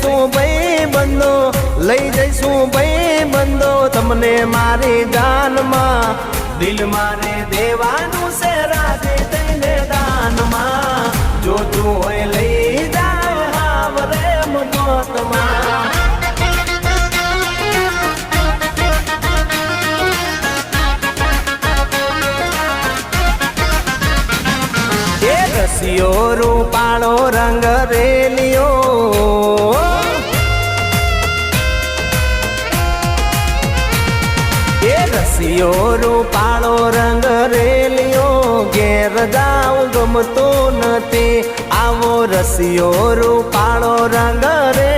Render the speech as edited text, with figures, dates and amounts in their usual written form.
જઈશું ભાઈ બંધો, લઈ જઈશું ભાઈ બંધો તમને મારી જાનમાં. દિલ મારે દેવાનું છે રાધે તને દાનમાં, જોતું હોય લઈ જાય હાવરે મોતમાં. રસિયો રૂપાળો રંગ રેલિયો, એ રસિયો રૂપાળો રંગ રેલિયો, ઘેર જાવ ગમતો નથી આવો રસિયો રૂપાળો રંગ રે.